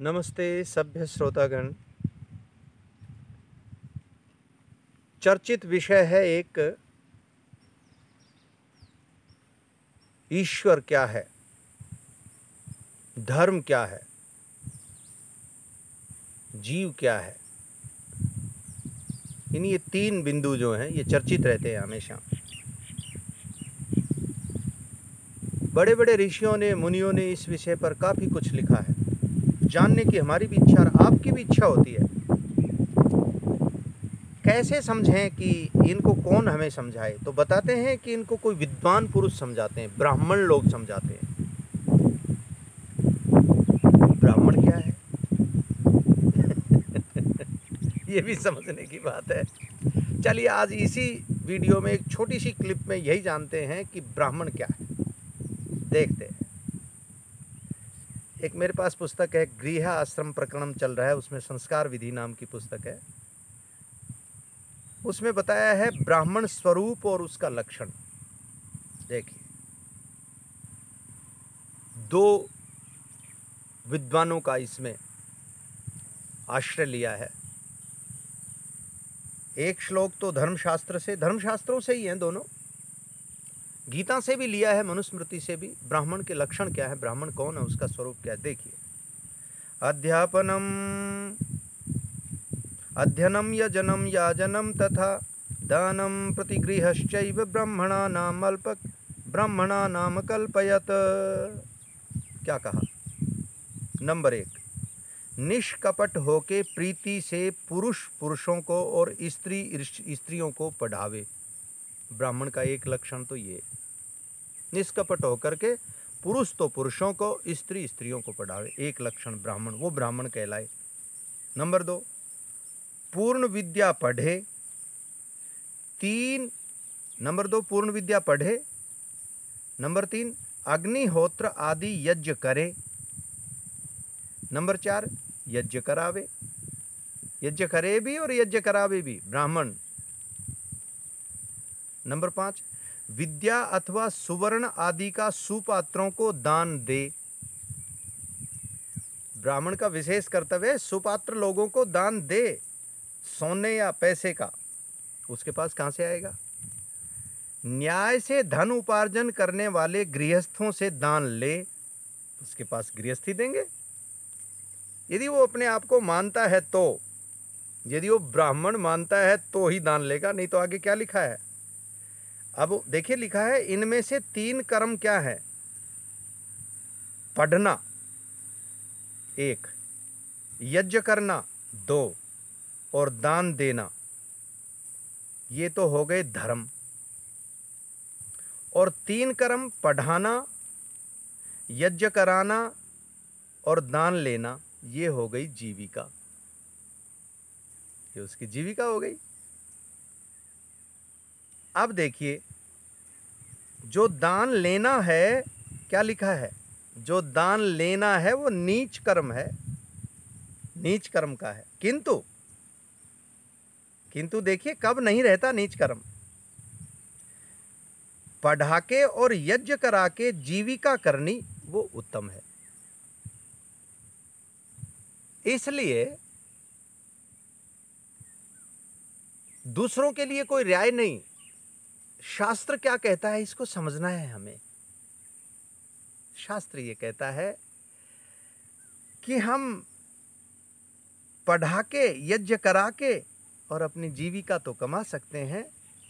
नमस्ते सभ्य श्रोतागण। चर्चित विषय है एक ईश्वर क्या है, धर्म क्या है, जीव क्या है। ये तीन बिंदु जो हैं ये चर्चित रहते हैं हमेशा। बड़े बड़े ऋषियों ने, मुनियों ने इस विषय पर काफ़ी कुछ लिखा है। जानने की हमारी भी इच्छा और आपकी भी इच्छा होती है। कैसे समझें कि इनको कौन हमें समझाए, तो बताते हैं कि इनको कोई विद्वान पुरुष समझाते हैं, ब्राह्मण लोग समझाते हैं। ब्राह्मण क्या है ये भी समझने की बात है। चलिए आज इसी वीडियो में एक छोटी सी क्लिप में यही जानते हैं कि ब्राह्मण क्या है। देखते हैं। एक मेरे पास पुस्तक है, गृह आश्रम प्रकरणम चल रहा है, उसमें संस्कार विधि नाम की पुस्तक है। उसमें बताया है ब्राह्मण स्वरूप और उसका लक्षण। देखिए, दो विद्वानों का इसमें आश्रय लिया है। एक श्लोक तो धर्मशास्त्रों से ही हैं दोनों, गीता से भी लिया है, मनुस्मृति से भी। ब्राह्मण के लक्षण क्या है, ब्राह्मण कौन है, उसका स्वरूप क्या है। देखिए, अध्ययनम यजनम याजनम तथा दानम प्रतिगृहश्चैव ब्राह्मणानाम कल्पयत। क्या कहा? नंबर 1, निष्कपट होके प्रीति से पुरुषों को और स्त्रियों को पढ़ावे। ब्राह्मण का एक लक्षण तो ये, निष्कपट होकर के पुरुष तो पुरुषों को, स्त्रियों को पढ़ावे। एक लक्षण ब्राह्मण, वो ब्राह्मण कहलाए। नंबर 2, पूर्ण विद्या पढ़े। नंबर 2, पूर्ण विद्या पढ़े। नंबर 3, अग्निहोत्र आदि यज्ञ करे। नंबर 4, यज्ञ करावे, यज्ञ करे भी और यज्ञ करावे भी, ब्राह्मण। नंबर 5, विद्या अथवा सुवर्ण आदि का सुपात्रों को दान दे। ब्राह्मण का विशेष कर्तव्य है सुपात्र लोगों को दान दे। सोने या पैसे का उसके पास कहां से आएगा। न्याय से धन उपार्जन करने वाले गृहस्थों से दान ले, उसके पास गृहस्थी देंगे। यदि वो अपने आप को मानता है तो, यदि वो ब्राह्मण मानता है तो ही दान लेगा, नहीं तो आगे क्या लिखा है। अब देखिए, लिखा है इनमें से 3 कर्म क्या है। पढ़ना 1, यज्ञ करना 2 और दान देना। ये तो हो गए धर्म। और 3 कर्म, पढ़ाना, यज्ञ कराना और दान लेना, ये हो गई जीविका। ये उसकी जीविका हो गई। अब देखिए, जो दान लेना है, क्या लिखा है, जो दान लेना है वो नीच कर्म है, नीच कर्म का है। किंतु देखिए कब नहीं रहता नीच कर्म। पढ़ा के और यज्ञ करा के जीविका करनी वो उत्तम है। इसलिए दूसरों के लिए कोई राय नहीं, शास्त्र क्या कहता है इसको समझना है हमें। शास्त्र ये कहता है कि हम पढ़ा के, यज्ञ करा के और अपनी जीविका तो कमा सकते हैं,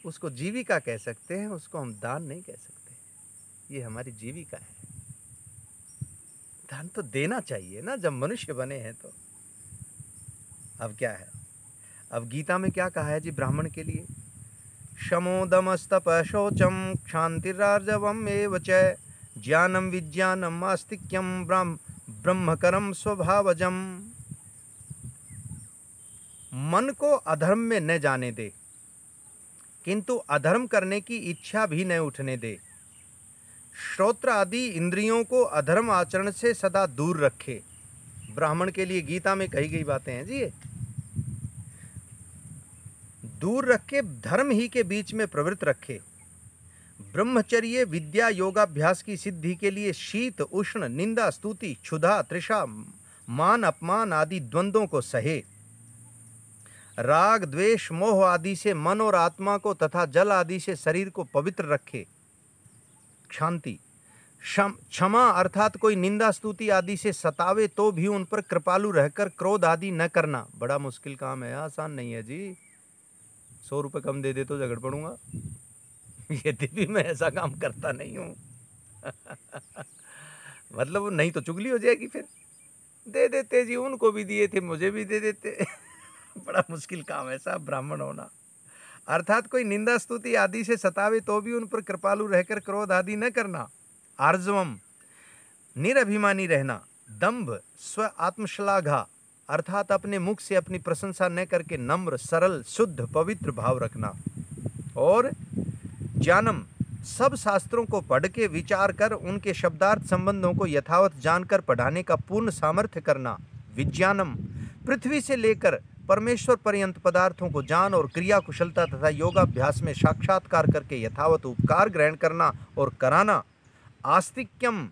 उसको जीविका कह सकते हैं, उसको हम दान नहीं कह सकते। ये हमारी जीविका है। दान तो देना चाहिए ना, जब मनुष्य बने हैं तो। अब क्या है, अब गीता में क्या कहा है जी ब्राह्मण के लिए। शमोदमस्तप शौचम क्षांतिरार्जवम एव च ज्ञानम विज्ञानम आस्तिक्यम ब्रह्मकरम स्वभावजम। मन को अधर्म में न जाने दे, किंतु अधर्म करने की इच्छा भी न उठने दे। श्रोत्र आदि इंद्रियों को अधर्म आचरण से सदा दूर रखे। ब्राह्मण के लिए गीता में कही गई बातें हैं जी ये। दूर रखे, धर्म ही के बीच में प्रवृत्त रखे। ब्रह्मचर्य विद्या योगाभ्यास की सिद्धि के लिए शीत उष्ण, निंदा स्तुति, क्षुधा तृषा, मान अपमान आदि द्वंद्वों को सहे, राग द्वेष मोह आदि से मन और आत्मा को तथा जल आदि से शरीर को पवित्र रखे, शांति, क्षमा अर्थात कोई निंदा स्तुति आदि से सतावे तो भी उन पर कृपालु रहकर क्रोध आदि न करना। बड़ा मुश्किल काम है, आसान नहीं है जी। 100 रुपये कम दे दे तो झगड़ पड़ूंगा। यद्यपि मैं ऐसा काम करता नहीं हूँ। मतलब नहीं तो चुगली हो जाएगी, फिर दे देते जी, उनको भी दिए थे मुझे भी दे देते। बड़ा मुश्किल काम है साहब ब्राह्मण होना। अर्थात कोई निंदा स्तुति आदि से सतावे तो भी उन पर कृपालु रहकर क्रोध आदि न करना। आर्जवम, निरभिमानी रहना। दंभ, स्व आत्मश्लाघा अर्थात अपने मुख से अपनी प्रशंसा न करके नम्र सरल शुद्ध पवित्र भाव रखना। और ज्ञानम, सब शास्त्रों को पढ़ के विचार कर उनके शब्दार्थ संबंधों को यथावत जानकर पढ़ाने का पूर्ण सामर्थ्य करना। विज्ञानम, पृथ्वी से लेकर परमेश्वर पर्यंत पदार्थों को जान और क्रिया कुशलता तथा योगाभ्यास में साक्षात्कार करके यथावत उपकार ग्रहण करना और कराना। आस्तिक्यम,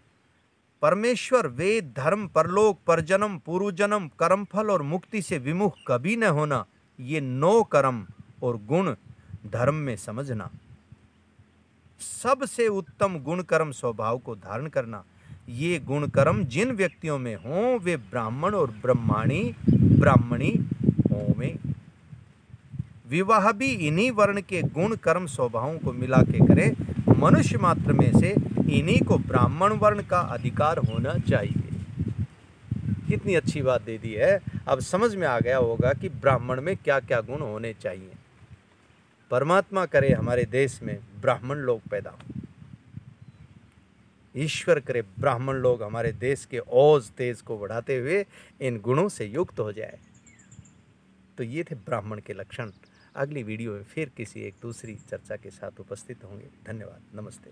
परमेश्वर वेद धर्म परलोक परजन्म पूर्वजन्म कर्मफल और मुक्ति से विमुख कभी न होना। ये 9 कर्म और गुण धर्म में समझना। सबसे उत्तम गुण कर्म स्वभाव को धारण करना। ये गुण कर्म जिन व्यक्तियों में हों वे ब्राह्मण और ब्राह्मणी हों। विवाह भी इन्हीं वर्ण के गुण कर्म स्वभावों को मिला के करें। मनुष्य मात्र में से इन्हीं को ब्राह्मण वर्ण का अधिकार होना चाहिए। कितनी अच्छी बात दे दी है। अब समझ में आ गया होगा कि ब्राह्मण में क्या क्या गुण होने चाहिए। परमात्मा करे हमारे देश में ब्राह्मण लोग पैदा हों। ईश्वर करे ब्राह्मण लोग हमारे देश के औज तेज को बढ़ाते हुए इन गुणों से युक्त हो जाए। तो ये थे ब्राह्मण के लक्षण। अगली वीडियो में फिर किसी एक दूसरी चर्चा के साथ उपस्थित होंगे। धन्यवाद, नमस्ते।